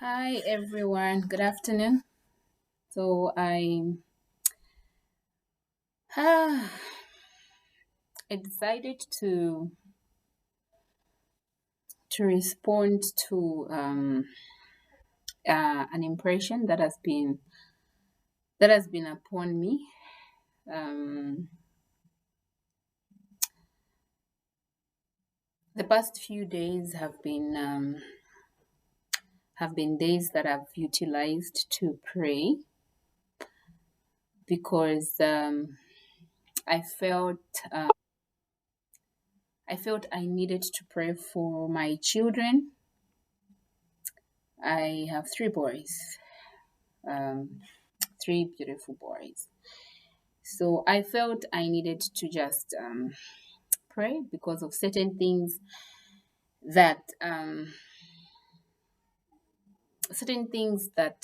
Hi everyone, good afternoon. So ah, I decided to respond to an impression that has been upon me. Um, the past few days have been days that I've utilized to pray because I felt uh, I felt I needed to pray for my children. I have three boys. Um, Three beautiful boys. So I felt I needed to just pray because of certain things that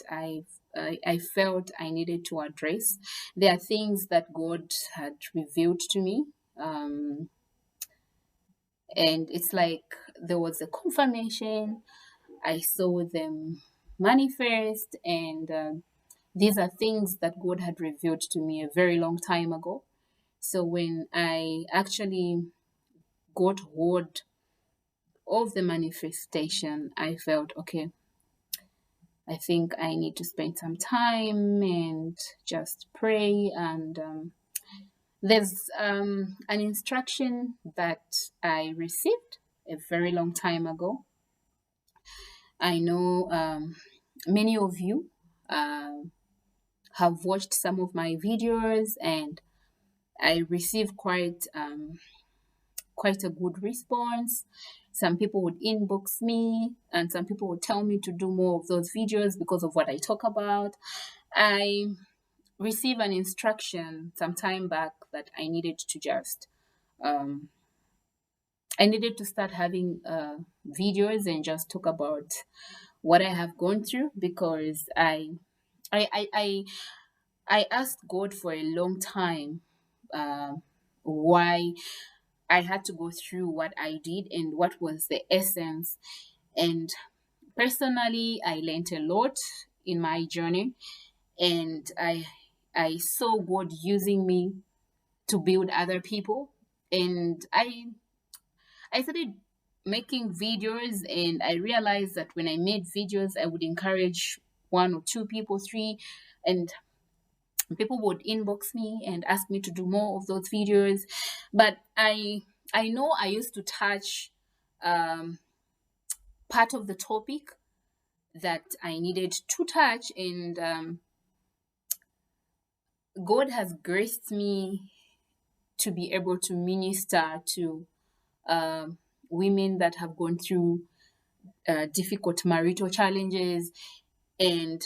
I felt I needed to address. There are things that God had revealed to me, um, and it's like there was a confirmation. I saw them manifest, and these are things that God had revealed to me a very long time ago. So when I actually got hold of the manifestation, I felt okay. I think I need to spend some time and just pray. And there's an instruction that I received a very long time ago. I know many of you have watched some of my videos, and I received quite a good response. Some people would inbox me, and some people would tell me to do more of those videos because of what I talk about. I received an instruction some time back that um, I needed to start having videos and just talk about what I have gone through because I, I, I, I asked God for a long time why I had to go through what I did and what was the essence. And personally, I learned a lot in my journey, and I saw God using me to build other people. And I started making videos, and I realized that when I made videos, I would encourage one or two people, three, and people would inbox me and ask me to do more of those videos. But I know I used to touch um, part of the topic that I needed to touch, and God has graced me to be able to minister to um, women that have gone through difficult marital challenges, and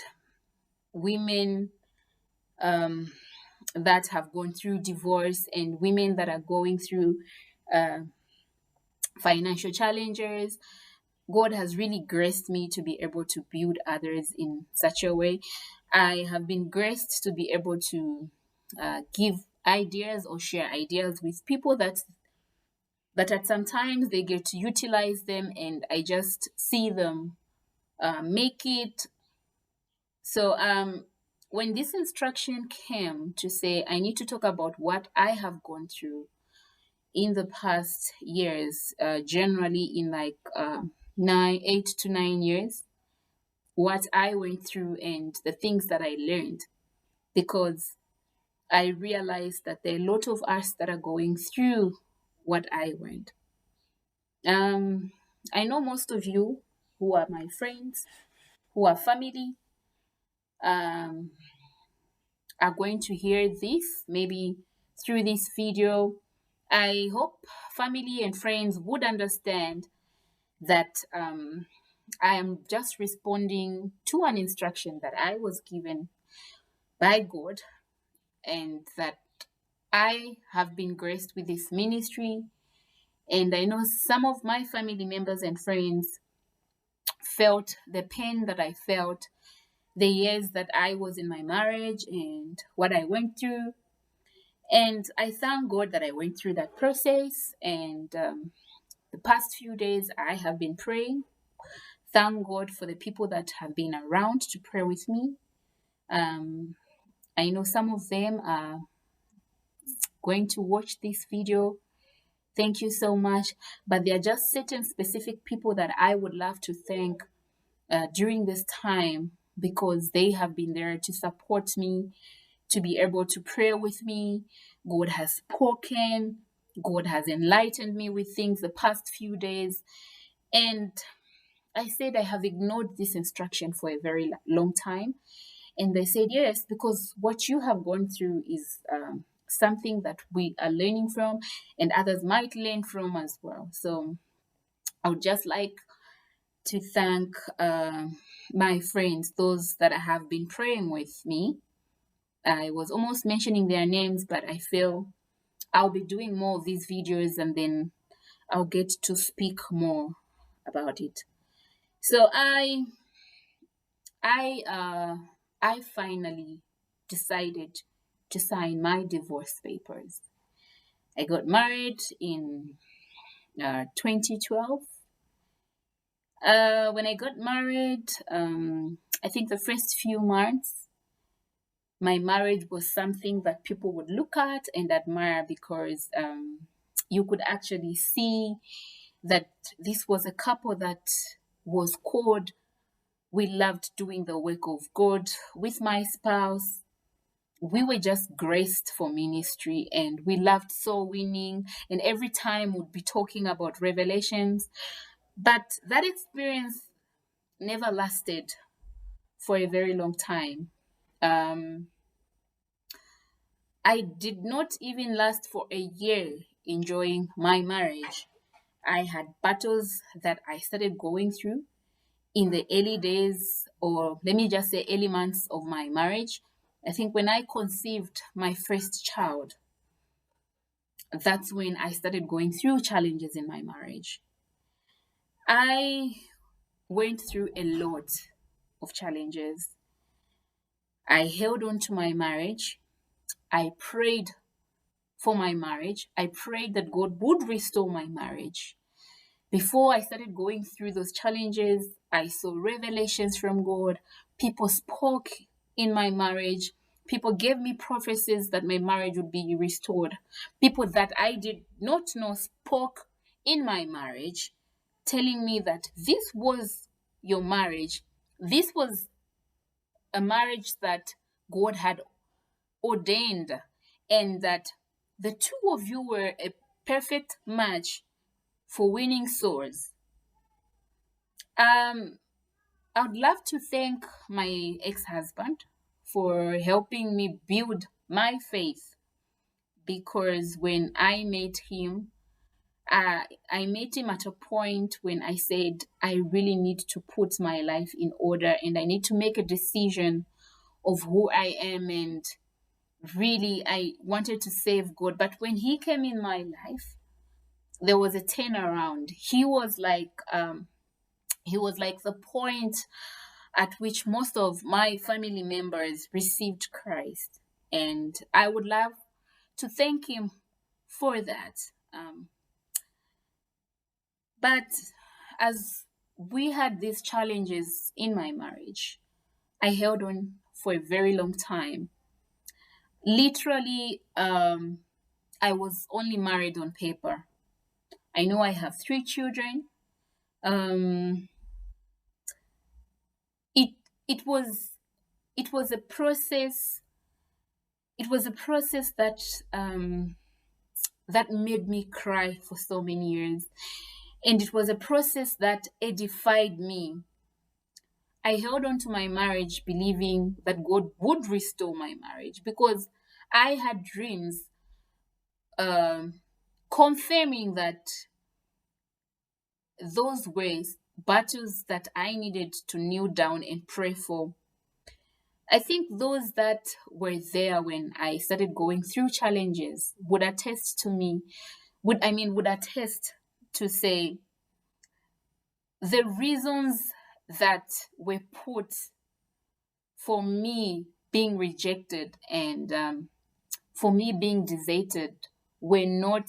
women um, that have gone through divorce, and women that are going through uh, financial challenges. God has really graced me to be able to build others in such a way. I have been graced to be able to give ideas or share ideas with people that at some times they get to utilize them, and I just see them make it. So when this instruction came to say I need to talk about what I have gone through in the past years, generally in like 8 to 9 years, what I went through and the things that I learned, because I realized that there are a lot of us that are going through what I went. Um, I know most of you who are my friends, who are family, um, are going to hear this maybe through this video. I hope family and friends would understand that I am just responding to an instruction that I was given by God, and that I have been graced with this ministry. And I know some of my family members and friends felt the pain that I felt, the years that I was in my marriage and what I went through. And I thank God that I went through that process. And the past few days, I have been praying, thank God for the people that have been around to pray with me. Um, I know some of them are going to watch this video. Thank you so much. But there are just certain specific people that I would love to thank during this time, because they have been there to support me, to be able to pray with me. God has spoken. God has enlightened me with things the past few days. And I said I have ignored this instruction for a very long time. And they said, yes, because what you have gone through is something that we are learning from, and others might learn from as well. So I would just like to thank my friends, those that have been praying with me. I was almost mentioning their names, but I feel I'll be doing more of these videos and then I'll get to speak more about it. So I finally decided to sign my divorce papers. I got married in 2012. When I got married, I think the first few months, my marriage was something that people would look at and admire, because you could actually see that this was a couple that was called. We loved doing the work of God with my spouse. We were just graced for ministry, and we loved soul winning, and every time we'd be talking about revelations. But that experience never lasted for a very long time. um, I did not even last for a year enjoying my marriage. I had battles that I started going through in the early days, or let me just say early months of my marriage. I think when I conceived my first child, that's when I started going through challenges in my marriage. I went through a lot of challenges. I held on to my marriage. I prayed for my marriage. I prayed that God would restore my marriage. Before I started going through those challenges, I saw revelations from God. People spoke in my marriage. People gave me prophecies that my marriage would be restored. People that I did not know spoke in my marriage, telling me that this was your marriage. This was a marriage that God had ordained, and that the two of you were a perfect match for winning souls. I would love to thank my ex-husband for helping me build my faith, because when I met him, I met him at a point when I said I really need to put my life in order, and I need to make a decision of who I am, and really I wanted to save God. But when he came in my life, there was a turnaround. He was like the point at which most of my family members received Christ. And I would love to thank him for that. But as we had these challenges in my marriage, I held on for a very long time. Literally, I was only married on paper. I know I have 3 children. Um, it it was it was a process. It was a process that made me cry for so many years, and it was a process that edified me. I held on to my marriage believing that God would restore my marriage, because I had dreams um, confirming that those were battles that I needed to kneel down and pray for. I think those that were there when I started going through challenges would attest to me, would attest to say the reasons that were put for me being rejected, and for me being deserted, were not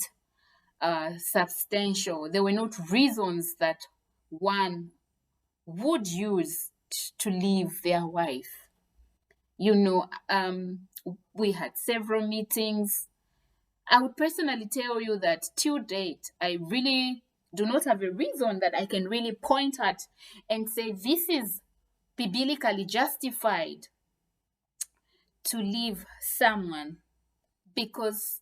substantial. They were not reasons that one would use to leave their wife. You know, we had several meetings. I would personally tell you that till date, I really do not have a reason that I can really point at and say this is biblically justified to leave someone, because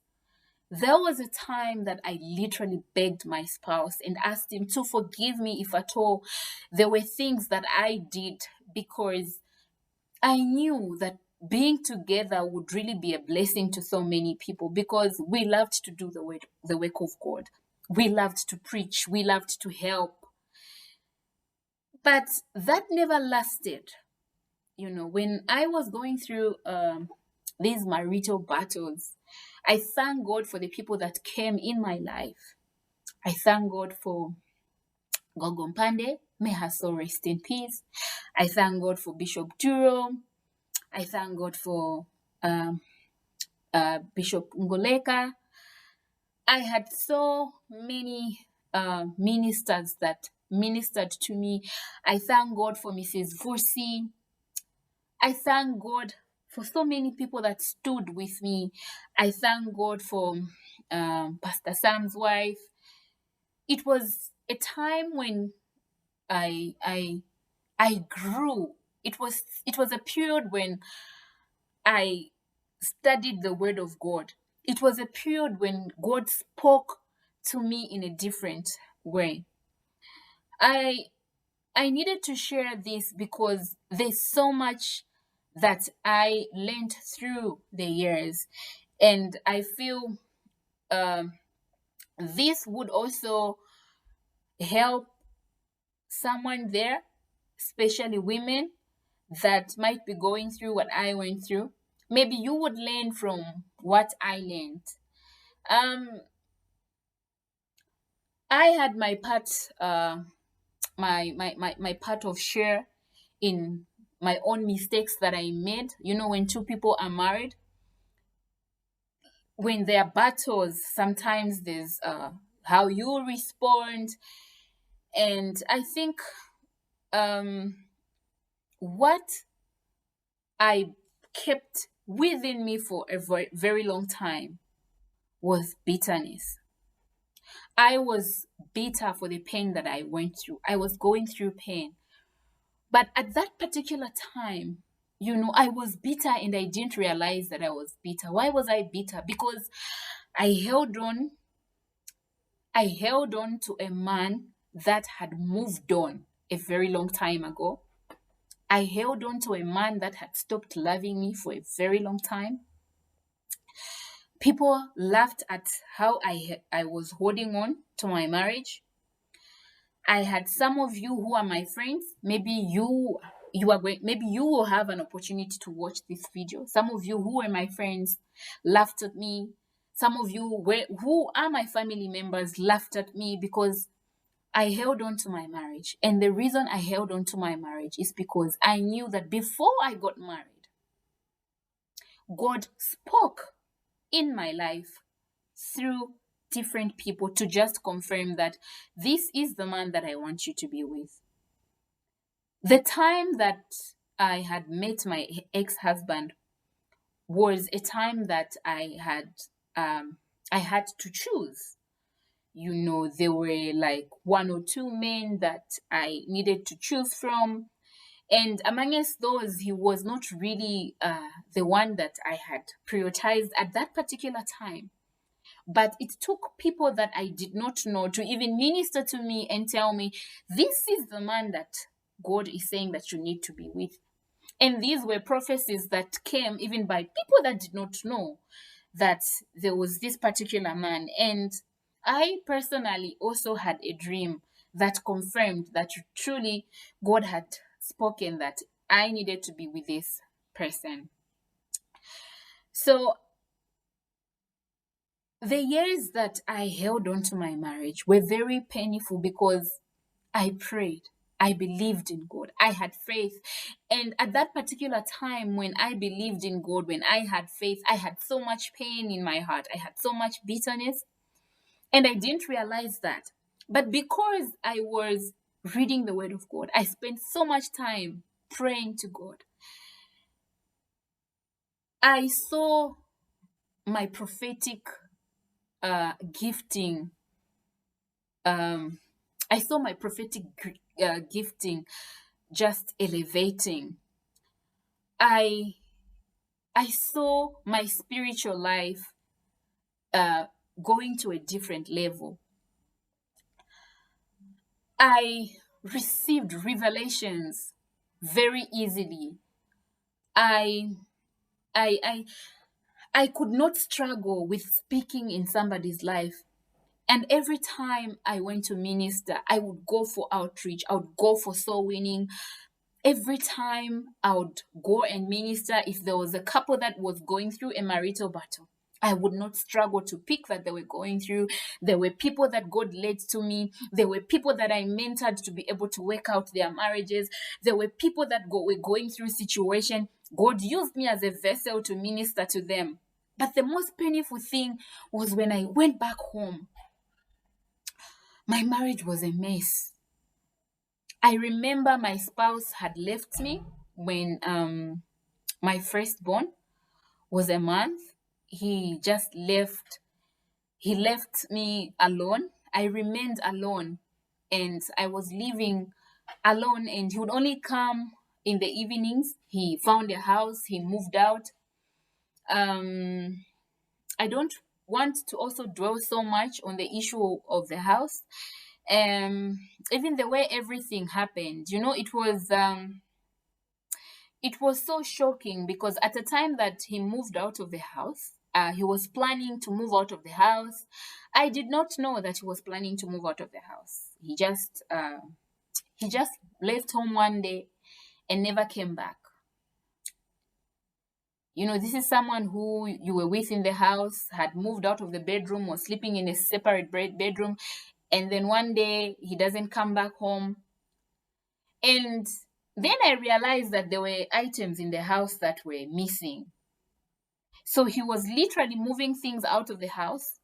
there was a time that I literally begged my spouse and asked him to forgive me if at all there were things that I did, because I knew that being together would really be a blessing to so many people, because we loved to do the work of God. We loved to preach, we loved to help. But that never lasted. You know, when I was going through these marital battles, I thank God for the people that came in my life. I thank God for Gogon Pande, may her soul rest in peace. I thank God for Bishop Duro. I thank God for um, Bishop Ngoleka. I had so many ministers that ministered to me. I thank God for Mrs. Vusi. I thank God for so many people that stood with me. I thank God for Pastor Sam's wife. It was a time when I I I grew. It was a period when I studied the word of God. It was a period when God spoke to me in a different way. I I needed to share this because there's so much that I learned through the years, and I feel um, this would also help someone there, especially women that might be going through what I went through. Maybe you would learn from what I learned. Um, I had my part, my part of share in my own mistakes that I made. You know, when two people are married, when there are battles, sometimes there's how you respond, and I think what I kept within me for a very, very long time was bitterness. I was bitter for the pain that I went through. I was going through pain. But at that particular time, you know, I was bitter and I didn't realize that I was bitter. Why was I bitter? Because I held on, I held on to a man that had moved on a very long time ago. I held on to a man that had stopped loving me for a very long time. People laughed at how I was holding on to my marriage. I had some of you who are my friends. Maybe maybe you will have an opportunity to watch this video. Some of you who were my friends laughed at me. Some of you who are my family members laughed at me because I held on to my marriage. And the reason I held on to my marriage is because I knew that before I got married, God spoke in my life through different people to just confirm that this is the man that I want you to be with. The time that I had met my ex-husband was a time that I had to choose. You know, there were like one or two men that I needed to choose from. And amongst those, he was not really the one that I had prioritized at that particular time. But it took people that I did not know to even minister to me and tell me, this is the man that God is saying that you need to be with. And these were prophecies that came even by people that did not know that there was this particular man. And I personally also had a dream that confirmed that truly God had spoken that I needed to be with this person. So the years that I held on to my marriage were very painful because I prayed. I believed in God. I had faith. And at that particular time, when I believed in God, when I had faith, I had so much pain in my heart. I had so much bitterness. And I didn't realize that. But because I was reading the Word of God. I spent so much time praying to God. I saw my prophetic gifting. I saw my prophetic gifting just elevating. I saw my spiritual life going to a different level. I received revelations very easily. I I I I could not struggle with speaking in somebody's life. And every time I went to minister, I would go for outreach, I would go for soul winning. Every time I would go and minister, if there was a couple that was going through a marital battle, I would not struggle to pick that they were going through. There were people that God led to me. There were people that I mentored to be able to work out their marriages. There were people that were going through situation. God used me as a vessel to minister to them. But the most painful thing was when I went back home. My marriage was a mess. I remember my spouse had left me when my firstborn was a month. He just left. He left me alone. I remained alone, and I was living alone. And he would only come in the evenings. He found a house. He moved out. Um, I don't want to also dwell so much on the issue of the house. Even the way everything happened, it was so shocking because at the time that he moved out of the house, he was planning to move out of the house. I did not know that he was planning to move out of the house. He just left home one day and never came back. This is someone who you were with in the house, had moved out of the bedroom, was sleeping in a separate bedroom, and then one day he doesn't come back home. And then I realized that there were items in the house that were missing. So he was literally moving things out of the house.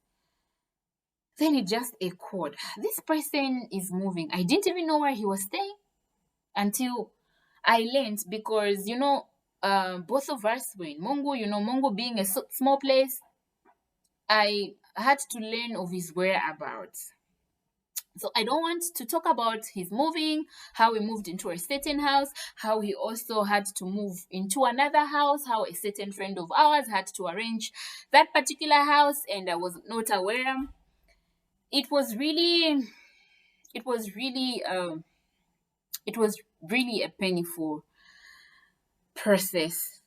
Then it just echoed. This person is moving. I didn't even know where he was staying until I learned because, both of us were in Mongo, Mongo being a small place. I had to learn of his whereabouts. So I don't want to talk about his moving, how he moved into a certain house, how he also had to move into another house, how a certain friend of ours had to arrange that particular house, and I was not aware. It was really, it was really, it was really a painful process.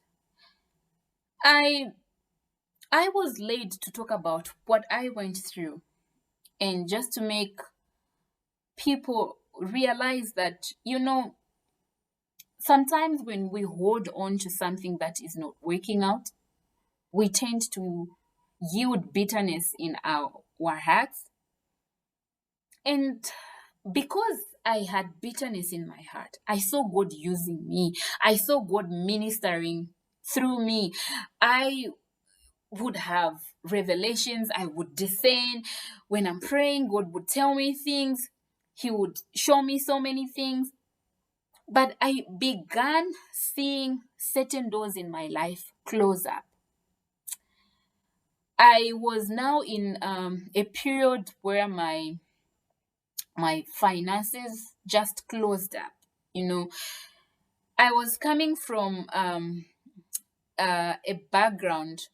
I I was led to talk about what I went through, and just to make people realize that, sometimes when we hold on to something that is not working out, we tend to yield bitterness in our hearts. And because I had bitterness in my heart, I saw God using me. I saw God ministering through me. I would have revelations. I would discern. When I'm praying, God would tell me things. He would show me so many things. But I began seeing certain doors in my life close up. I was now in a period where my finances just closed up. I was coming from a background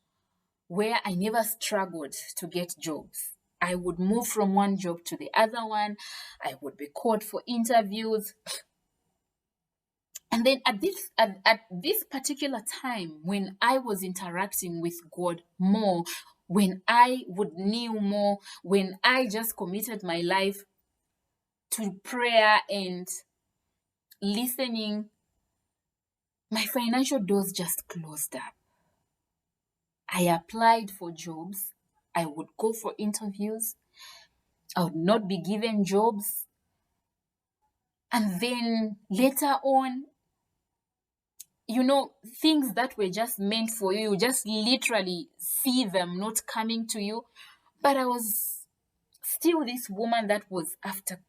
where I never struggled to get jobs. I would move from one job to the other one. I would be called for interviews. And then at this particular time, when I was interacting with God more, when I would kneel more, when I just committed my life to prayer and listening, my financial doors just closed up. I applied for jobs. I would go for interviews. I would not be given jobs. And then later on, things that were just meant for you, just literally see them not coming to you. But I was still this woman that was after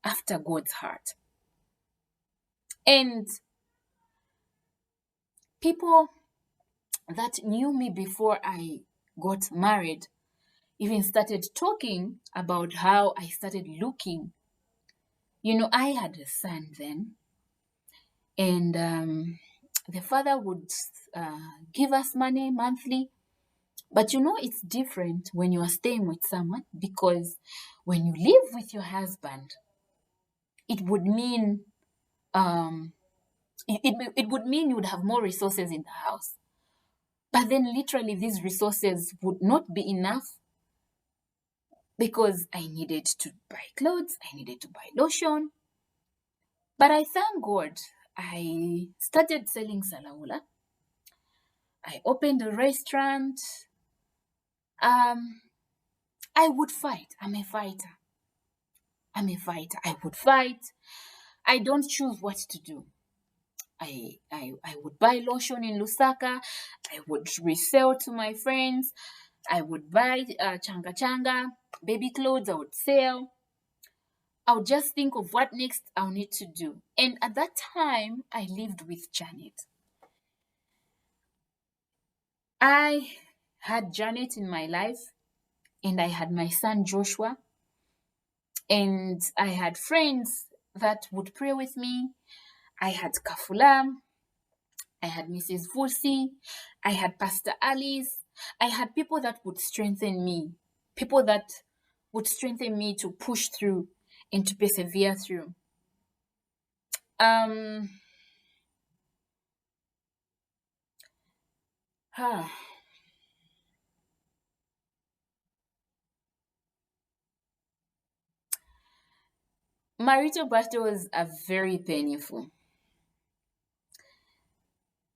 after God's heart. And people that knew me before I got married even started talking about how I started looking. I had a son then, and the father would give us money monthly. But it's different when you are staying with someone, because when you live with your husband, it would mean um, it would mean you would have more resources in the house. But then literally these resources would not be enough, because I needed to buy clothes, I needed to buy lotion. But I thank God, I started selling salaula. I opened a restaurant. Um, I would fight. I'm a fighter. I would fight. I don't choose what to do. I would buy lotion in Lusaka. I would resell to my friends. I would buy changa changa, baby clothes. I would sell. I would just think of what next I'll need to do. And at that time, I lived with Janet. I had Janet in my life, and I had my son Joshua, and I had friends that would pray with me. I had Kafula, I had Mrs. Vusi, I had Pastor Alice. I had people that would strengthen me, people that would strengthen me to push through and to persevere through. Um, ah, marital battles are very painful.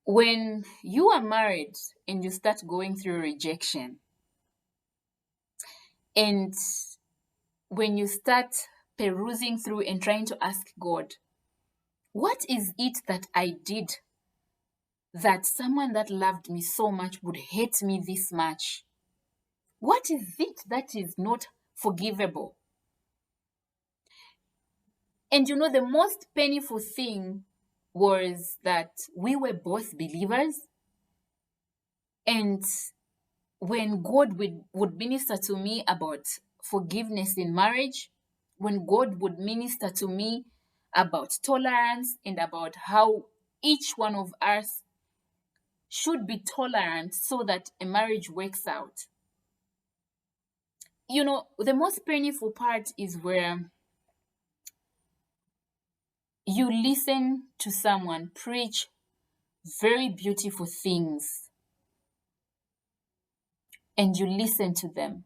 When you are married and you start going through rejection, and when you start perusing through and trying to ask God, what is it that I did that someone that loved me so much would hate me this much? What is it that is not forgivable? And the most painful thing was that we were both believers, and when God would minister to me about forgiveness in marriage, when God would minister to me about tolerance and about how each one of us should be tolerant so that a marriage works out. The most painful part is where you listen to someone preach very beautiful things, and you listen to them,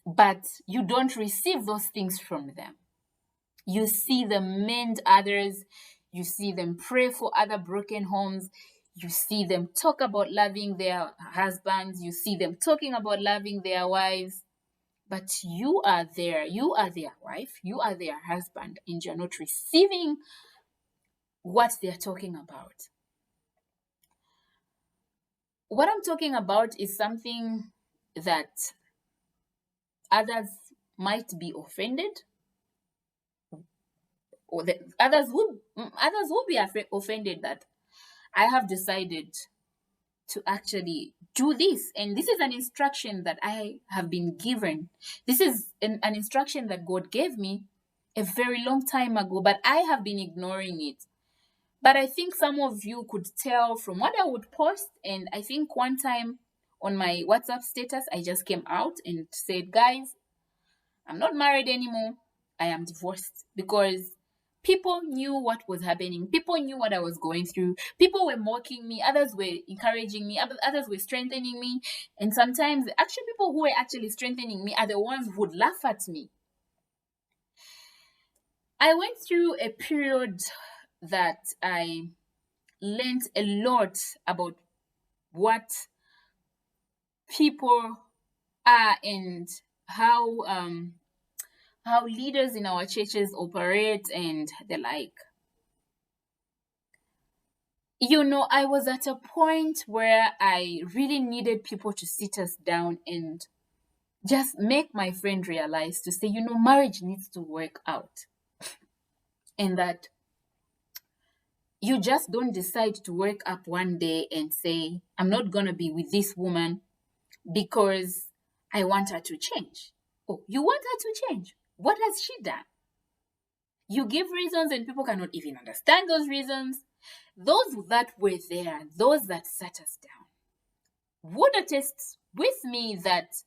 but you don't receive those things from them. You see them mend others, you see them pray for other broken homes, you see them talk about loving their husbands, you see them talking about loving their wives, but you are there, you are their wife, you are their husband, and you're not receiving what they're talking about. What I'm talking about is something that others might be offended, or that others will be offended that I have decided to actually do this. And this is an instruction that I have been given. This is an instruction that God gave me a very long time ago, but I have been ignoring it. But I think some of you could tell from what I would post. And I think one time on my WhatsApp status, I just came out and said, guys, I'm not married anymore. I am divorced, because people knew what was happening. People knew what I was going through. People were mocking me. Others were encouraging me. Others were strengthening me. And sometimes, actually, people who were actually strengthening me are the ones who would laugh at me. I went through a period that I learned a lot about what people are, and how leaders in our churches operate and the like. I was at a point where I really needed people to sit us down and just make my friend realize to say, marriage needs to work out, and that you just don't decide to wake up one day and say, I'm not going to be with this woman because I want her to change. Oh, you want her to change? What has she done? You give reasons and people cannot even understand those reasons. Those that were there, those that sat us down, would attest with me that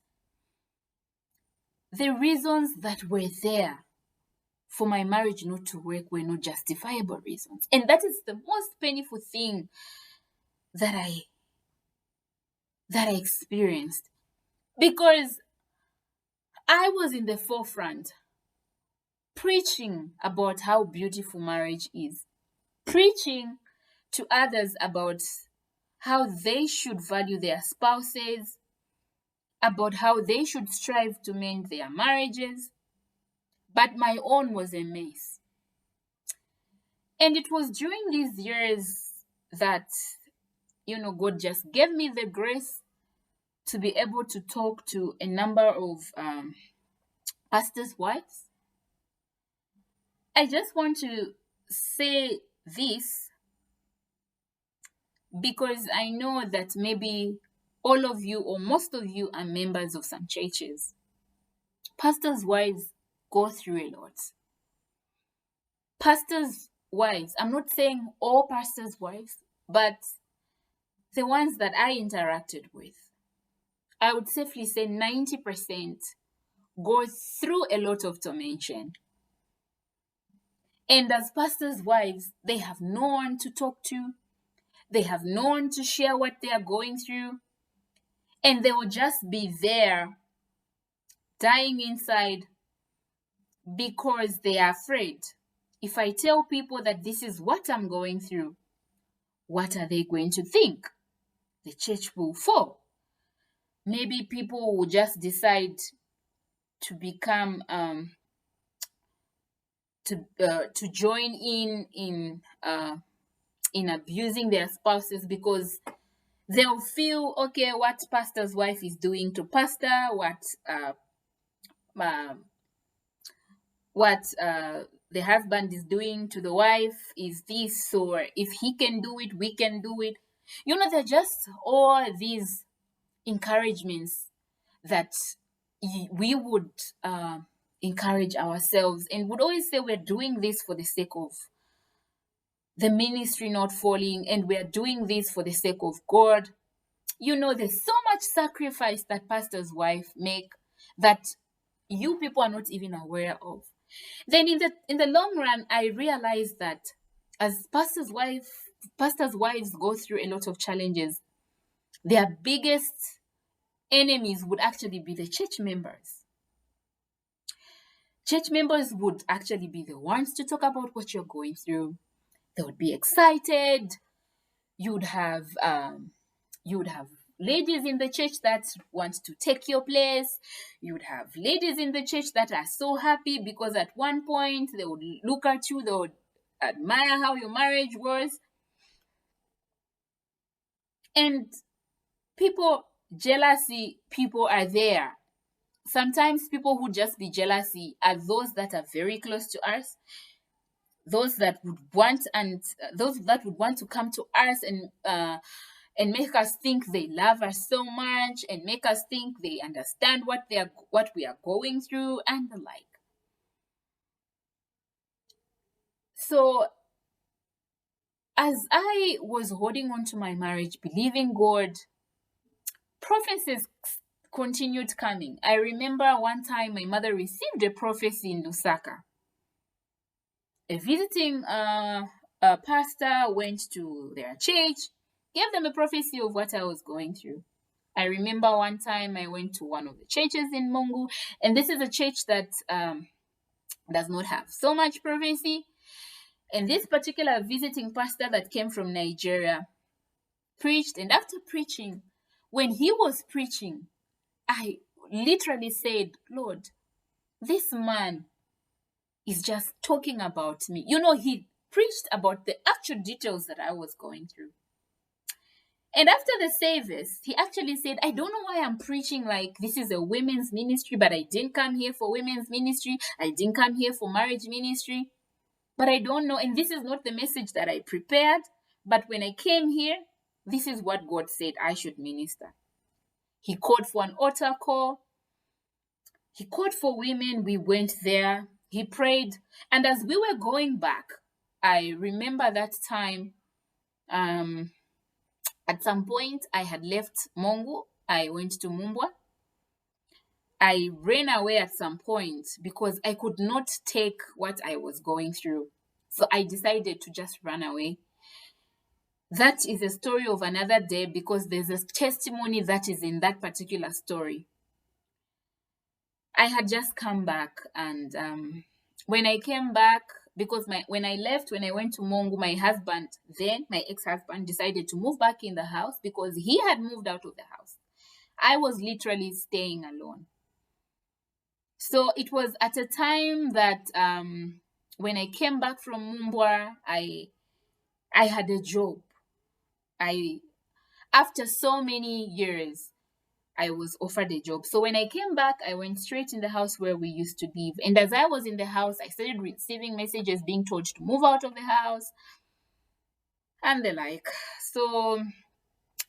the reasons that were there for my marriage not to work were not justifiable reasons. And that is the most painful thing that I experienced, because I was in the forefront preaching about how beautiful marriage is, preaching to others about how they should value their spouses, about how they should strive to mend their marriages, but my own was a mess. And it was during these years that, God just gave me the grace to be able to talk to a number of pastors' wives. I just want to say this because I know that maybe all of you or most of you are members of some churches. Pastors' wives go through a lot. Pastors' wives, I'm not saying all pastors' wives, but the ones that I interacted with, I would safely say 90% go through a lot of tormentation. And as pastors' wives, they have no one to talk to. They have no one to share what they are going through. And they will just be there, dying inside because they are afraid. If I tell people that this is what I'm going through, what are they going to think? The church will fall. Maybe people will just decide to become to join in abusing their spouses, because they'll feel, okay, what pastor's wife is doing to pastor, what the husband is doing to the wife is this, or if he can do it, we can do it. They're just all these encouragements that we would encourage ourselves, and would always say we're doing this for the sake of the ministry not falling, and we're doing this for the sake of God. There's so much sacrifice that pastor's wife make that you people are not even aware of. Then in the long run, I realized that as pastors' wives go through a lot of challenges, their biggest enemies would actually be the church members. Church members would actually be the ones to talk about what you're going through. They would be excited. You would have ladies in the church that want to take your place. You would have ladies in the church that are so happy because at one point they would look at you, they would admire how your marriage was. And jealousy people are there. Sometimes people who just be jealousy are those that are very close to us, those that would want to come to us and make us think they love us so much, and make us think they understand what we are going through and the like. So as I was holding on to my marriage, believing God, prophecies continued coming. I remember one time my mother received a prophecy in Lusaka. A visiting pastor went to their church, gave them a prophecy of what I was going through. I remember one time I went to one of the churches in Mungu, and this is a church that does not have so much prophecy. And this particular visiting pastor that came from Nigeria preached, and after preaching, when he was preaching, I literally said, Lord, this man is just talking about me. He preached about the actual details that I was going through. And after the service, he actually said, I don't know why I'm preaching like this is a women's ministry, but I didn't come here for women's ministry. I didn't come here for marriage ministry. But I don't know. And this is not the message that I prepared. But when I came here, this is what God said I should minister. He called for an altar call. He called for women. We went there. He prayed. And as we were going back, I remember that time, at some point, I had left Mongu. I went to Mumbwa. I ran away at some point because I could not take what I was going through. So I decided to just run away. That is a story of another day because there's a testimony that is in that particular story. I had just come back, and when I came back, because when I went to Mongu, my husband, then my ex-husband, decided to move back in the house because he had moved out of the house. I was literally staying alone. So it was at a time that when I came back from Mumbwa, I had a job. After so many years, I was offered a job. So when I came back, I went straight in the house where we used to live. And as I was in the house, I started receiving messages being told to move out of the house and the like. So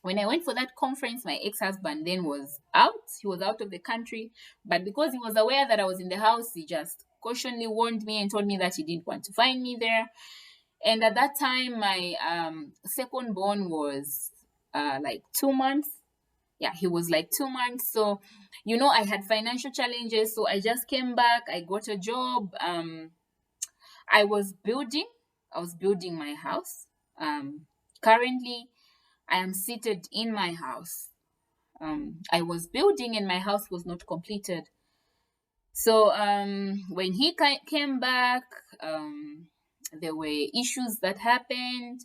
when I went for that conference, my ex-husband then was out. He was out of the country. But because he was aware that I was in the house, he just cautionally warned me and told me that he didn't want to find me there. And at that time, my second born was like 2 months. Yeah, he was like 2 months. So, I had financial challenges. So I just came back. I got a job. I was building my house. Currently, I am seated in my house. I was building and my house was not completed. So when he came back, there were issues that happened.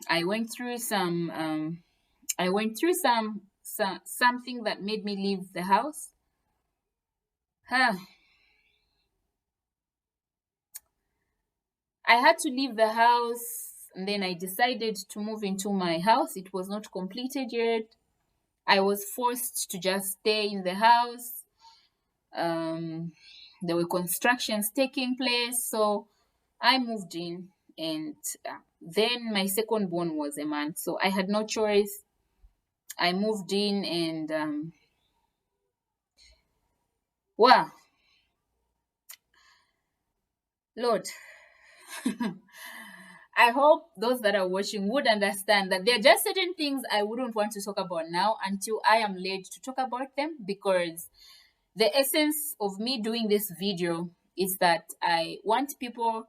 I went through something that made me leave the house. I had to leave the house, and then I decided to move into my house. It was not completed yet. I was forced to just stay in the house. There were constructions taking place, so I moved in, and then my second born was a man, so I had no choice. I moved in, and wow, Lord, I hope those that are watching would understand that there are just certain things I wouldn't want to talk about now until I am led to talk about them, because the essence of me doing this video is that I want people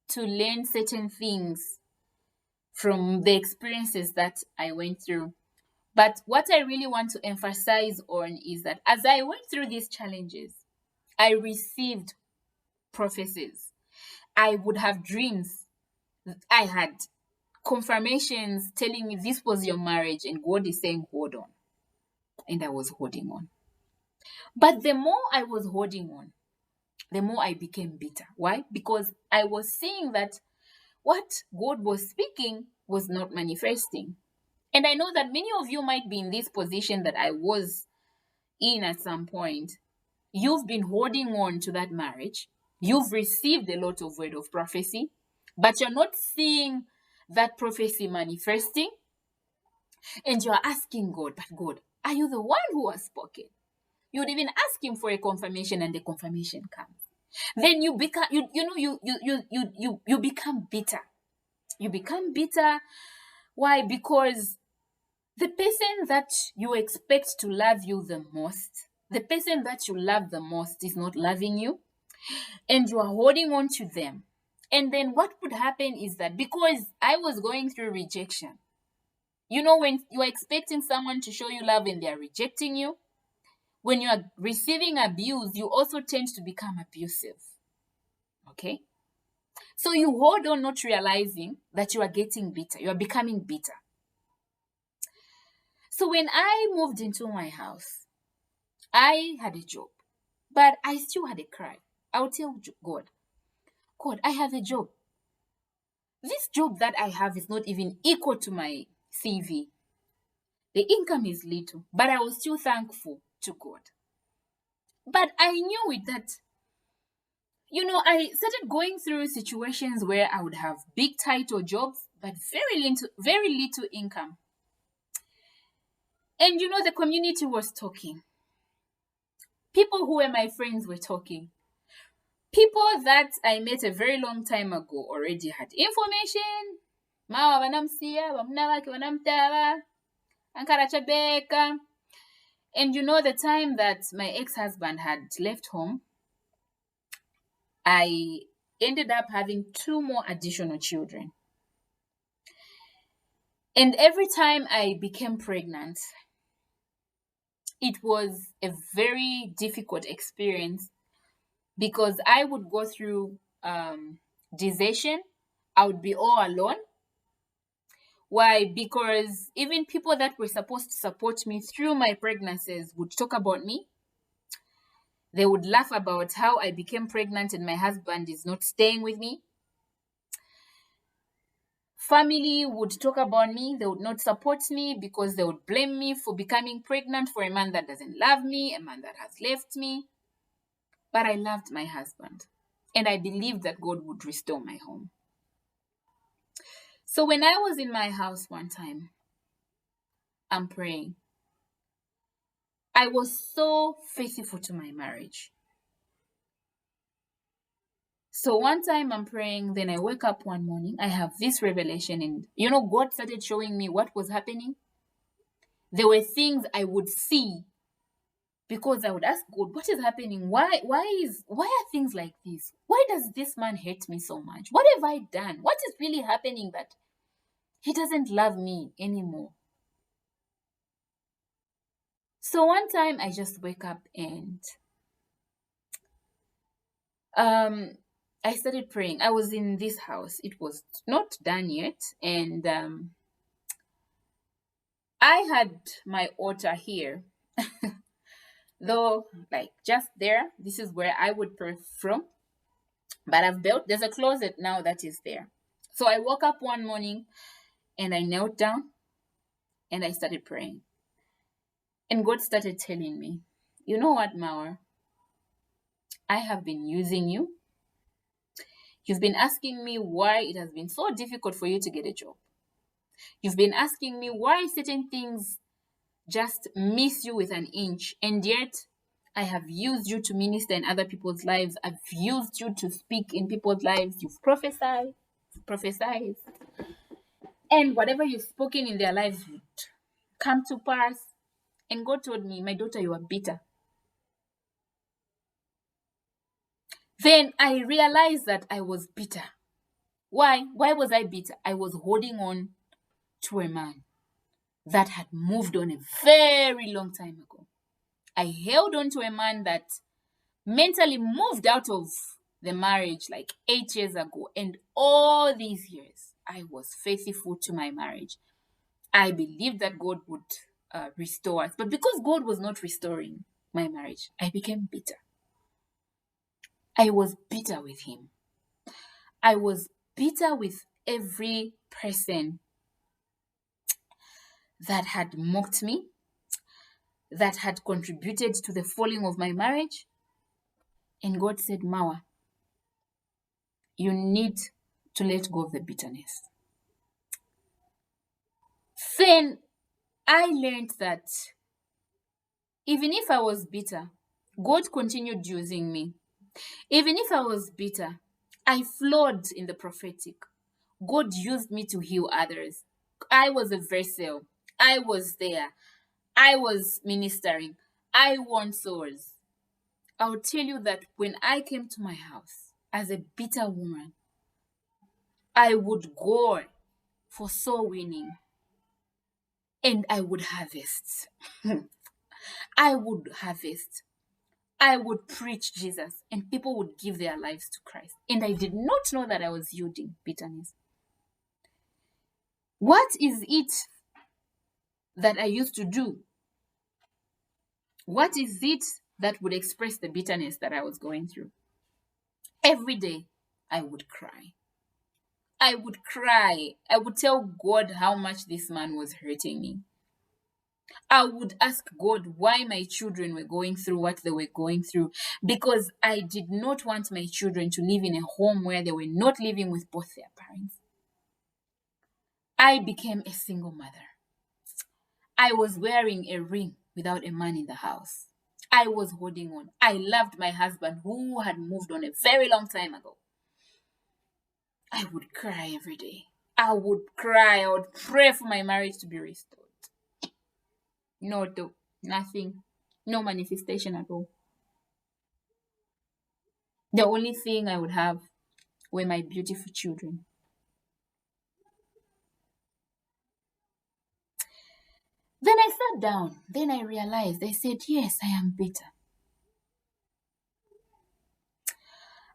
to learn certain things from the experiences that I went through. But what I really want to emphasize on is that as I went through these challenges, I received prophecies. I would have dreams. I had confirmations telling me this was your marriage, and God is saying, hold on. And I was holding on. But the more I was holding on, the more I became bitter. Why? Because I was seeing that what God was speaking was not manifesting. And I know that many of you might be in this position that I was in at some point. You've been holding on to that marriage. You've received a lot of word of prophecy, but you're not seeing that prophecy manifesting. And you're asking God, but God, are you the one who has spoken? You'd even ask him for a confirmation, and the confirmation comes. Then you become you become bitter. You become bitter. Why? Because the person that you expect to love you the most, the person that you love the most is not loving you, and you are holding on to them. And then what would happen is that because I was going through rejection, when you are expecting someone to show you love and they are rejecting you, when you are receiving abuse, you also tend to become abusive. Okay? So you hold on, not realizing that you are getting bitter. You are becoming bitter. So when I moved into my house, I had a job, but I still had a cry. I would tell God, I have a job. this job that I have is not even equal to my CV. The income is little, but I was still thankful to God. But I knew it that, I started going through situations where I would have big title jobs, but very little income. And the community was talking. People who were my friends were talking. People that I met a very long time ago already had information. Mawa wanamsiya, bamuna wake wanamtaba, ankara chabeka. And the time that my ex-husband had left home, I ended up having 2 more additional children. And every time I became pregnant, it was a very difficult experience because I would go through desertion. I would be all alone. Why? Because even people that were supposed to support me through my pregnancies would talk about me. They would laugh about how I became pregnant and my husband is not staying with me. Family would talk about me. They would not support me because they would blame me for becoming pregnant for a man that doesn't love me, a man that has left me. But I loved my husband, and I believed that God would restore my home. So when I was in my house one time, I'm praying. I was so faithful to my marriage. So one time I'm praying, then I wake up one morning, I have this revelation, and God started showing me what was happening. There were things I would see because I would ask God, what is happening? Why are things like this? Why does this man hate me so much? What have I done? What is really happening that he doesn't love me anymore? So one time I just wake up and I started praying. I was in this house. It was not done yet. And I had my altar here. Though, like just there, this is where I would pray from. But there's a closet now that is there. So I woke up one morning and I knelt down and I started praying. And God started telling me, you know what, Mawar? I have been using you. You've been asking me why it has been so difficult for you to get a job. You've been asking me why certain things just miss you with an inch. And yet, I have used you to minister in other people's lives. I've used you to speak in people's lives. You've prophesied. And whatever you've spoken in their lives would come to pass. And God told me, my daughter, you are bitter. Then I realized that I was bitter. Why? Why was I bitter? I was holding on to a man that had moved on a very long time ago. I held on to a man that mentally moved out of the marriage like 8 years ago. And all these years, I was faithful to my marriage. I believed that God would restore us. But because God was not restoring my marriage, I became bitter. I was bitter with him. I was bitter with every person that had mocked me, that had contributed to the falling of my marriage. And God said, Mawa, you need to let go of the bitterness. Then I learned that even if I was bitter, God continued using me. Even if I was bitter, I flowed in the prophetic. God used me to heal others. I was a vessel. I was there. I was ministering. I won souls. I'll tell you that when I came to my house as a bitter woman, I would go for soul winning and I would harvest. I would harvest. I would preach Jesus and people would give their lives to Christ. And I did not know that I was yielding bitterness. What is it that I used to do? What is it that would express the bitterness that I was going through? Every day I would cry. I would cry. I would tell God how much this man was hurting me. I would ask God why my children were going through what they were going through, because I did not want my children to live in a home where they were not living with both their parents. I became a single mother. I was wearing a ring without a man in the house. I was holding on. I loved my husband who had moved on a very long time ago. I would cry every day. I would cry. I would pray for my marriage to be restored. No, though, nothing. No manifestation at all. The only thing I would have were my beautiful children. Then I sat down. Then I realized, I said, yes, I am bitter.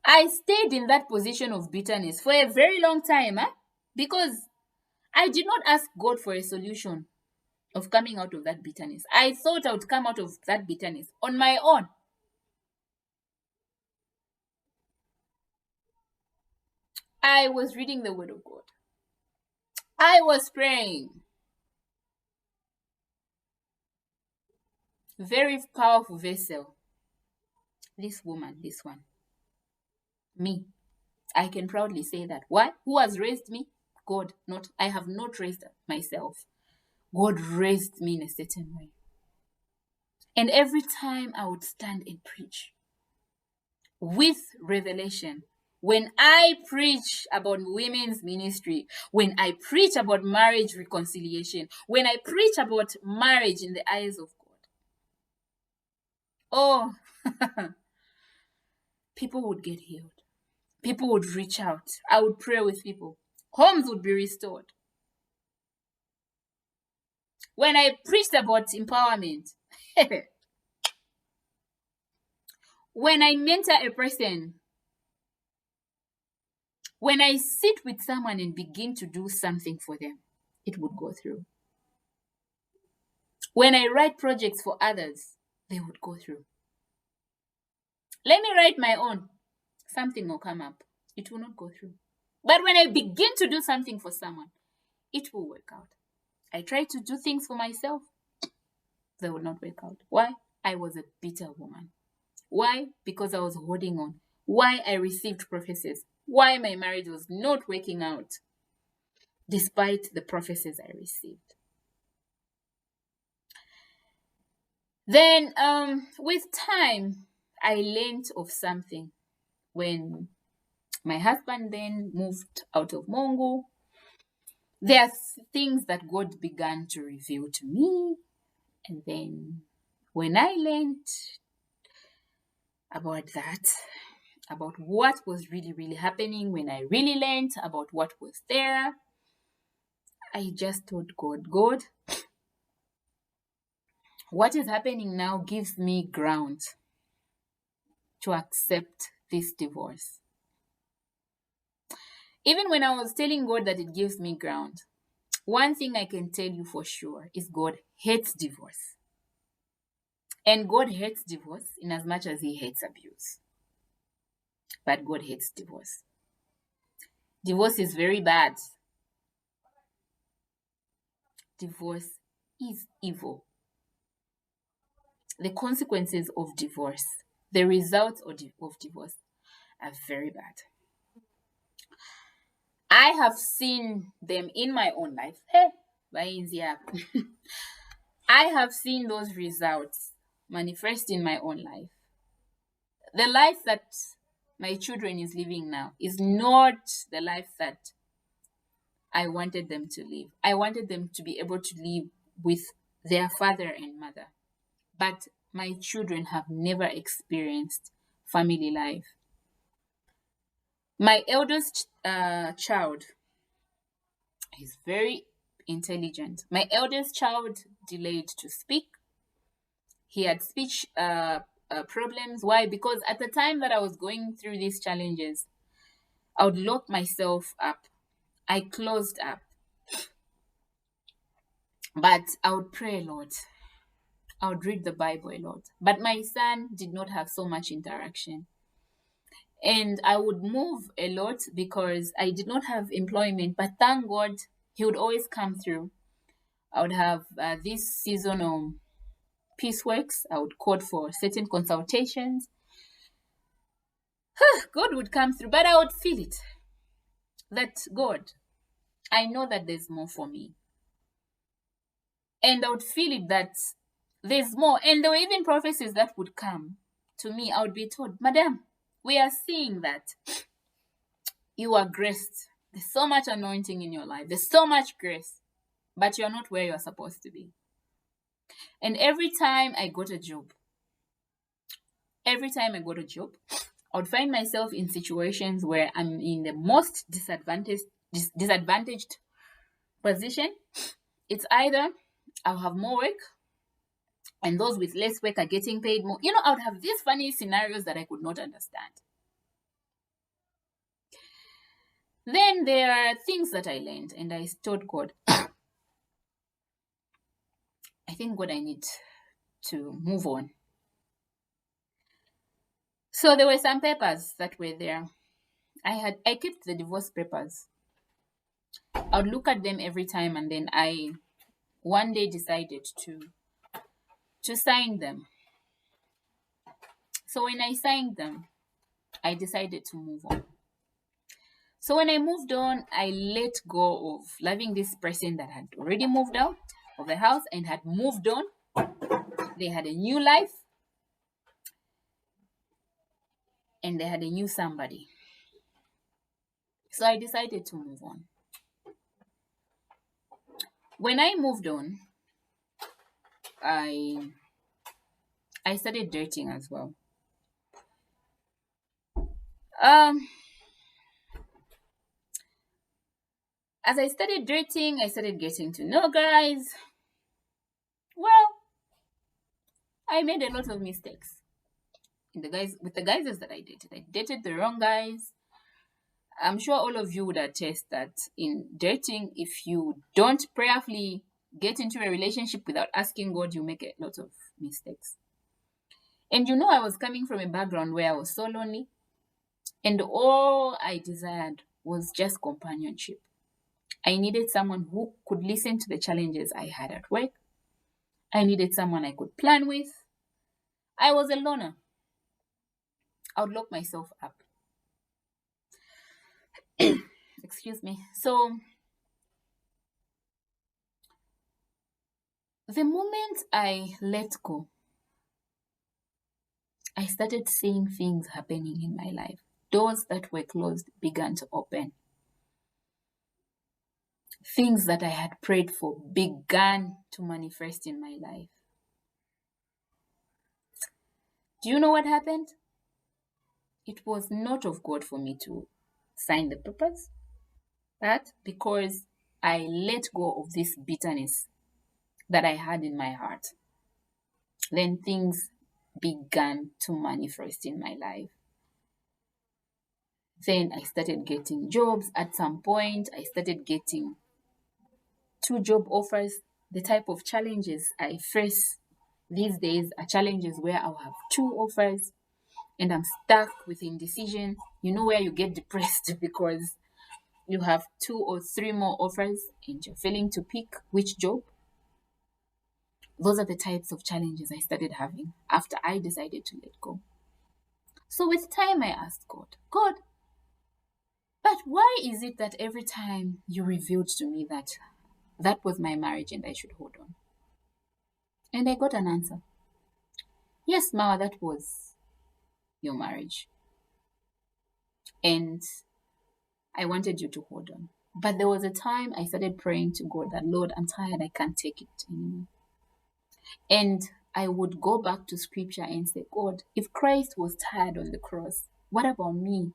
I stayed in that position of bitterness for a very long time, because I did not ask God for a solution of coming out of that bitterness. I thought I would come out of that bitterness on my own. I was reading the Word of God. I was praying. Very powerful vessel. This woman, this one. Me. I can proudly say that. Why? Who has raised me? God. Not I have not raised myself. God raised me in a certain way. And every time I would stand and preach with revelation, when I preach about women's ministry, when I preach about marriage reconciliation, when I preach about marriage in the eyes of God, oh, people would get healed. People would reach out. I would pray with people. Homes would be restored. When I preached about empowerment, when I mentor a person, when I sit with someone and begin to do something for them, it would go through. When I write projects for others, they would go through. Let me write my own. Something will come up. It will not go through. But when I begin to do something for someone, it will work out. I try to do things for myself. They will not work out. Why? I was a bitter woman. Why? Because I was holding on. Why I received prophecies. Why my marriage was not working out despite the prophecies I received. Then, with time, I learned of something. When my husband then moved out of Mongo, there are things that God began to reveal to me. And then when I learned about that, about what was really, really happening, when I really learned about what was there, I just told God, God, what is happening now gives me ground to accept this divorce. Even when I was telling God that it gives me ground, one thing I can tell you for sure is God hates divorce. And God hates divorce in as much as he hates abuse. But God hates divorce. Divorce is very bad. Divorce is evil. The consequences of divorce, the results of divorce are very bad. I have seen them in my own life. Hey, I have seen those results manifest in my own life. The life that my children is living now is not the life that I wanted them to live. I wanted them to be able to live with their father and mother. But my children have never experienced family life. My eldest child is very intelligent. My eldest child delayed to speak. He had speech problems. Why? Because at the time that I was going through these challenges, I would lock myself up. I closed up. But I would pray a lot. I would read the Bible a lot. But my son did not have so much interaction. And I would move a lot because I did not have employment. But thank God, He would always come through. I would have this season of Peace Works. I would code for certain consultations. God would come through, but I would feel it that God, I know that there's more for me. And I would feel it that there's more. And there were even prophecies that would come to me. I would be told, Madam, we are seeing that you are graced. There's so much anointing in your life. There's so much grace, but you're not where you're supposed to be. And every time I got a job, I would find myself in situations where I'm in the most disadvantaged position. It's either I'll have more work and those with less work are getting paid more. I would have these funny scenarios that I could not understand. Then there are things that I learned, and I told God, I think, God, I need to move on. So there were some papers that were there. I kept the divorce papers. I would look at them every time, and then I one day decided to sign them. So when I signed them, I decided to move on. So when I moved on, I let go of loving this person that had already moved out of the house and had moved on. They had a new life and they had a new somebody. So I decided to move on. When I moved on, I started dating as well. As I started dating, I started getting to know guys. Well, I made a lot of mistakes with the guys that I dated. I dated the wrong guys. I'm sure all of you would attest that in dating, if you don't prayerfully get into a relationship without asking God, you make a lot of mistakes. And I was coming from a background where I was so lonely, and all I desired was just companionship. I needed someone who could listen to the challenges I had at work. I needed someone I could plan with. I was a loner. I would lock myself up. Excuse me. So, the moment I let go, I started seeing things happening in my life. Doors that were closed began to open. Things that I had prayed for began to manifest in my life. Do you know what happened? It was not of God for me to sign the papers, but because I let go of this bitterness that I had in my heart, then things began to manifest in my life. Then I started getting jobs. At some point, I started getting 2 job offers. The type of challenges I face these days are challenges where I'll have 2 offers and I'm stuck with indecision. Where you get depressed because you have 2 or 3 more offers and you're failing to pick which job. Those are the types of challenges I started having after I decided to let go. So with time, I asked God, but why is it that every time you revealed to me that was my marriage and I should hold on? And I got an answer. Yes, Mama, that was your marriage. And I wanted you to hold on. But there was a time I started praying to God that, Lord, I'm tired. I can't take it anymore. And I would go back to scripture and say, God, if Christ was tired on the cross, what about me?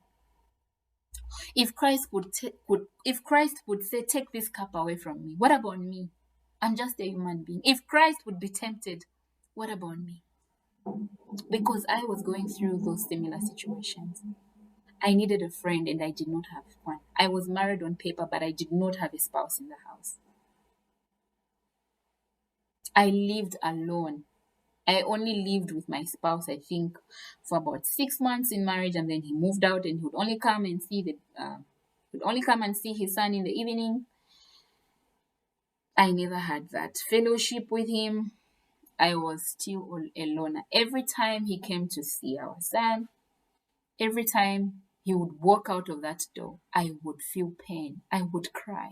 If Christ would say, take this cup away from me, what about me? I'm just a human being. If Christ would be tempted, what about me? Because I was going through those similar situations. I needed a friend and I did not have one. I was married on paper, but I did not have a spouse in the house. I lived alone. I only lived with my spouse, I think, for about 6 months in marriage, and then he moved out, and he would only come and see his son in the evening. I never had that fellowship with him. I was still all alone. Every time he came to see our son, every time he would walk out of that door, I would feel pain. I would cry.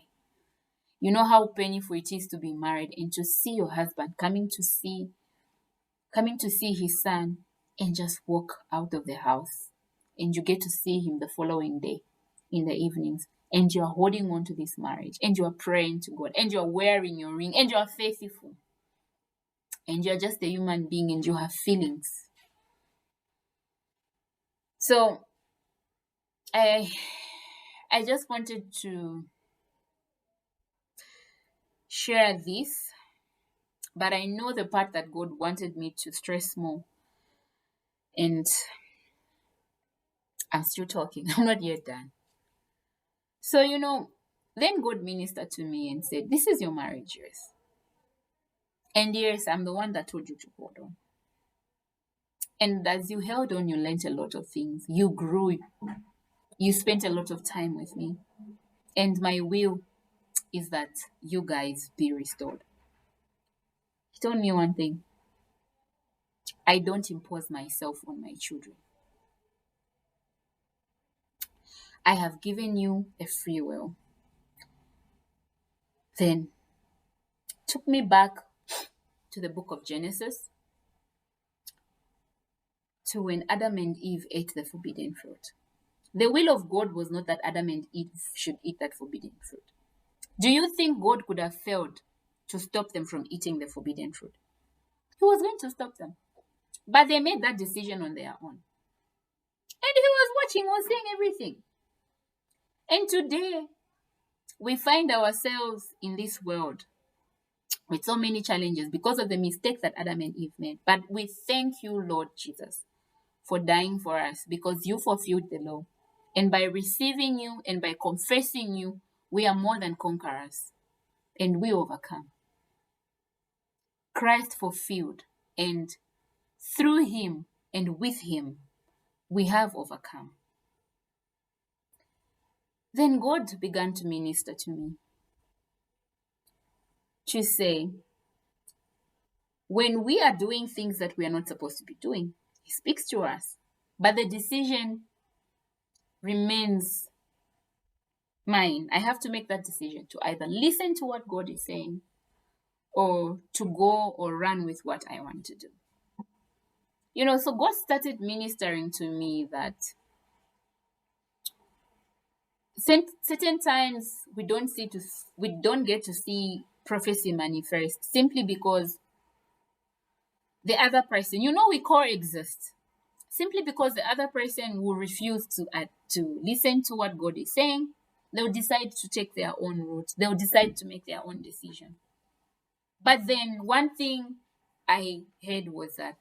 You know how painful it is to be married and to see your husband coming to see his son and just walk out of the house. And you get to see him the following day in the evenings. And you are holding on to this marriage. And you are praying to God. And you are wearing your ring. And you are faithful. And you are just a human being and you have feelings. So I just wanted to share this, but I know the part that God wanted me to stress more. And I'm still talking. I'm not yet done. So, then God ministered to me and said, "This is your marriage, yes. And yes, I'm the one that told you to hold on. And as you held on, you learned a lot of things. You grew. You spent a lot of time with me. And my will is that you guys be restored." He told me one thing: I don't impose myself on my children. I have given you a free will. Then took me back to the book of Genesis, to when Adam and Eve ate the forbidden fruit. The will of God was not that Adam and Eve should eat that forbidden fruit. Do you think God could have failed to stop them from eating the forbidden fruit? He was going to stop them. But they made that decision on their own. And he was watching, was seeing everything. And today, we find ourselves in this world with so many challenges because of the mistakes that Adam and Eve made. But we thank you, Lord Jesus, for dying for us because you fulfilled the law. And by receiving you and by confessing you, we are more than conquerors and we overcome. Christ fulfilled, and through him and with him, we have overcome. Then God began to minister to me to say, when we are doing things that we are not supposed to be doing, he speaks to us, but the decision remains mine. I have to make that decision to either listen to what God is saying or to go or run with what I want to do. So God started ministering to me that certain times we don't get to see prophecy manifest simply because the other person, we coexist. Simply because the other person will refuse to listen to what God is saying, they'll decide to take their own route. They'll decide to make their own decision. But then one thing I heard was that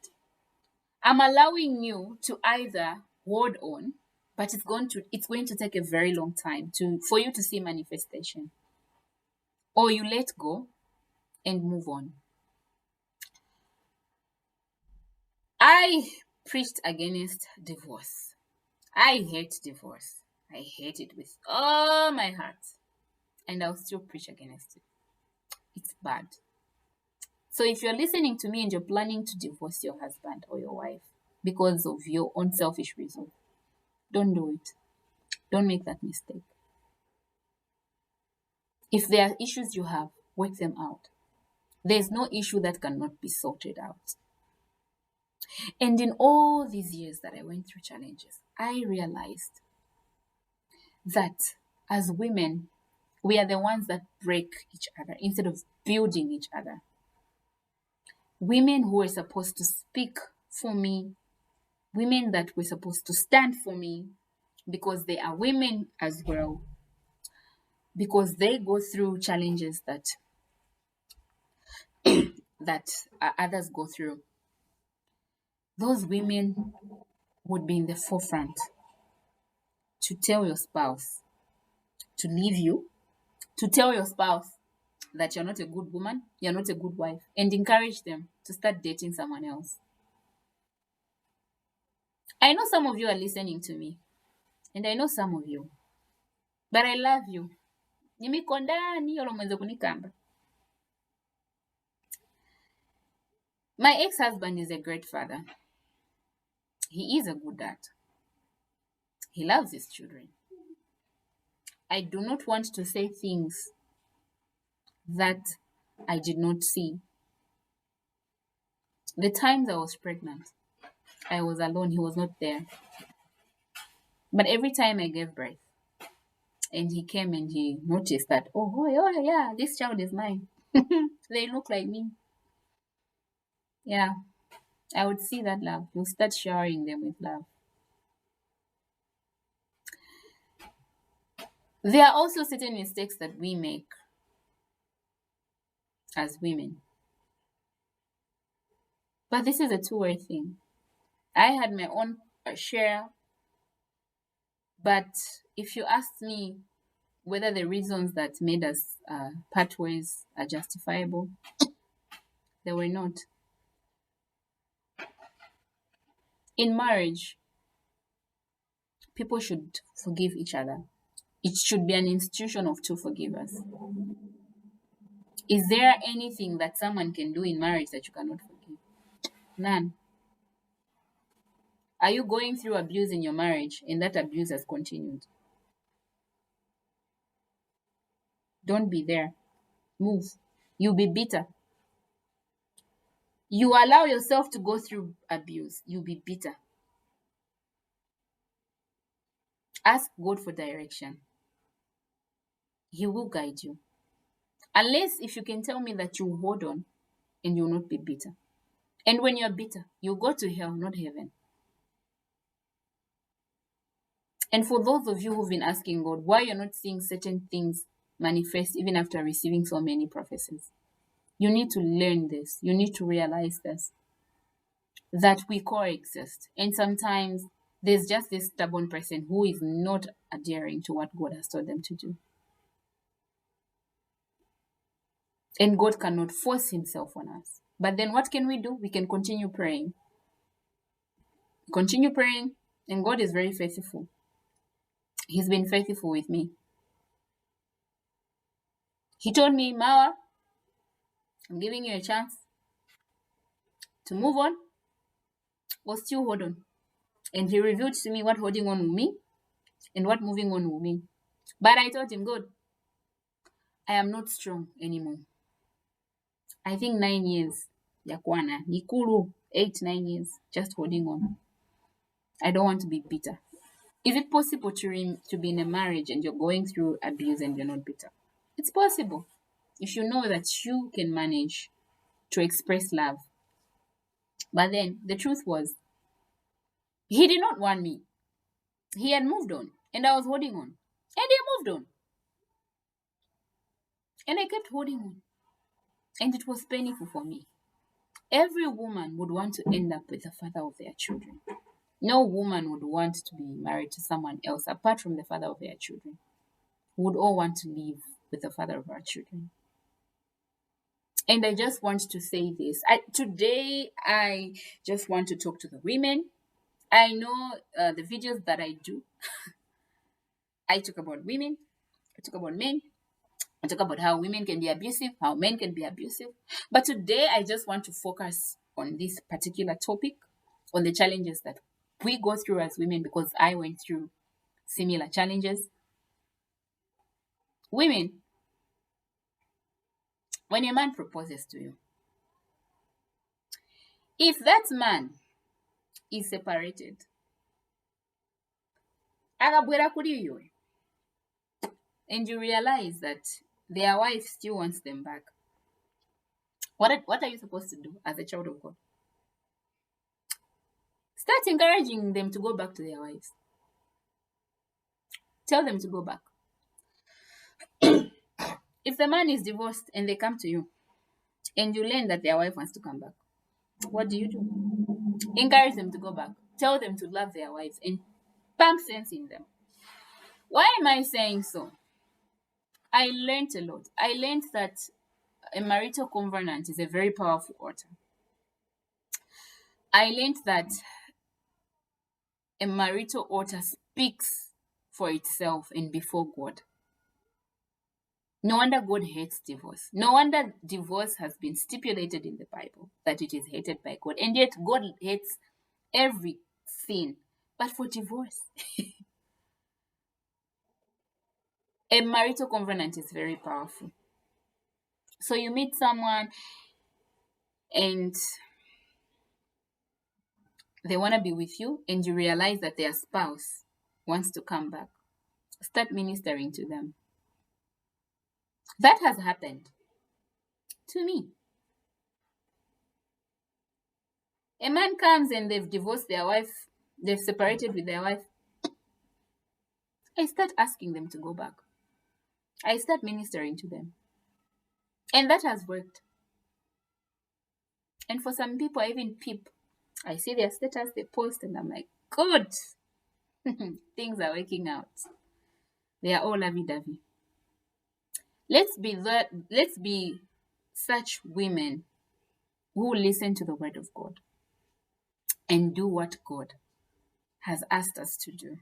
I'm allowing you to either hold on, but it's going to take a very long time for you to see manifestation, or you let go and move on. I preached against divorce. I hate divorce. I hate it with all my heart. And I'll still preach against it. It's bad. So if you're listening to me and you're planning to divorce your husband or your wife because of your own selfish reason, don't do it. Don't make that mistake. If there are issues you have, work them out. There's no issue that cannot be sorted out. And in all these years that I went through challenges, I realized that as women, we are the ones that break each other instead of building each other. Women who were supposed to speak for me, women that were supposed to stand for me, because they are women as well, because they go through challenges that others go through. Those women would be in the forefront to tell your spouse to leave you, to tell your spouse that you're not a good woman, you're not a good wife, and encourage them to start dating someone else. I know some of you are listening to me, and I know some of you, but I love you. Nimiko ndani yolo mwenze kunikamba. My ex-husband is a great father. He is a good dad. He loves his children. I do not want to say things that I did not see. The times I was pregnant, I was alone. He was not there. But every time I gave birth, and he came and he noticed that, oh yeah, this child is mine. They look like me. Yeah, I would see that love. You'll start showering them with love. There are also certain mistakes that we make as women. But this is a two-way thing. I had my own share, but if you ask me whether the reasons that made us part ways are justifiable, they were not. In marriage, people should forgive each other. It should be an institution of two forgivers. Is there anything that someone can do in marriage that you cannot forgive? None. Are you going through abuse in your marriage and that abuse has continued? Don't be there. Move. You'll be bitter. You allow yourself to go through abuse, you'll be bitter. Ask God for direction. He will guide you. Unless if you can tell me that you hold on and you'll not be bitter. And when you're bitter, you go to hell, not heaven. And for those of you who've been asking God why you're not seeing certain things manifest even after receiving so many prophecies, you need to learn this. You need to realize this, that we coexist. And sometimes there's just this stubborn person who is not adhering to what God has told them to do. And God cannot force himself on us. But then what can we do? We can continue praying. Continue praying, and God is very faithful. He's been faithful with me. He told me, Mawa, I'm giving you a chance to move on or still hold on. And he revealed to me what holding on will mean and what moving on will mean. But I told him, God, I am not strong anymore. I think 9 years, Yakwana, Nikuru, 8-9 years, just holding on. I don't want to be bitter. Is it possible to be in a marriage and you're going through abuse and you're not bitter? It's possible. If you know that you can manage to express love. But then the truth was, he did not want me. He had moved on and I was holding on. And he moved on. And I kept holding on. And it was painful for me. Every woman would want to end up with the father of their children. No woman would want to be married to someone else apart from the father of their children. We would all want to live with the father of our children. And I just want to say this. Today, I just want to talk to the women. I know the videos that I do, I talk about women, I talk about men, I talk about how women can be abusive, how men can be abusive. But today, I just want to focus on this particular topic, on the challenges that we go through as women, because I went through similar challenges. Women, when a man proposes to you, if that man is separated, akabwera kuri iwe, and you realize that their wife still wants them back, what are you supposed to do as a child of God? Start encouraging them to go back to their wives. Tell them to go back. If the man is divorced and they come to you and you learn that their wife wants to come back, what do? Encourage them to go back. Tell them to love their wives and pump sense in them. Why am I saying so? I learned a lot. I learned that a marital covenant is a very powerful altar. I learned that a marital altar speaks for itself and before God. No wonder God hates divorce. No wonder divorce has been stipulated in the Bible that it is hated by God. And yet God hates every sin. But for divorce, a marital covenant is very powerful. So you meet someone and they want to be with you, and you realize that their spouse wants to come back. Start ministering to them. That has happened to me. A man comes and they've divorced their wife, they've separated with their wife. I start asking them to go back. I start ministering to them. And that has worked. And for some people, I even peep. I see their status, they post, and I'm like, good. Things are working out. They are all lovey-dovey. Let's be such women who listen to the word of God and do what God has asked us to do.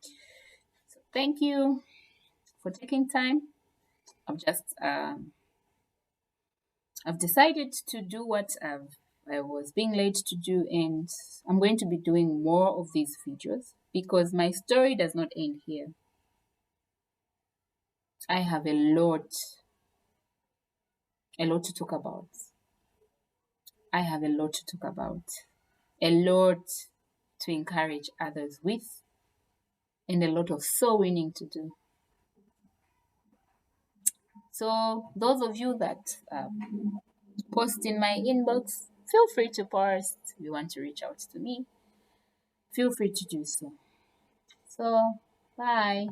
So thank you for taking time. I've decided to do what I was being led to do, and I'm going to be doing more of these videos because my story does not end here. I have a lot to talk about. I have a lot to talk about, a lot to encourage others with, and a lot of soul winning to do. So those of you that post in my inbox, feel free to post. If you want to reach out to me, feel free to do so. So, bye.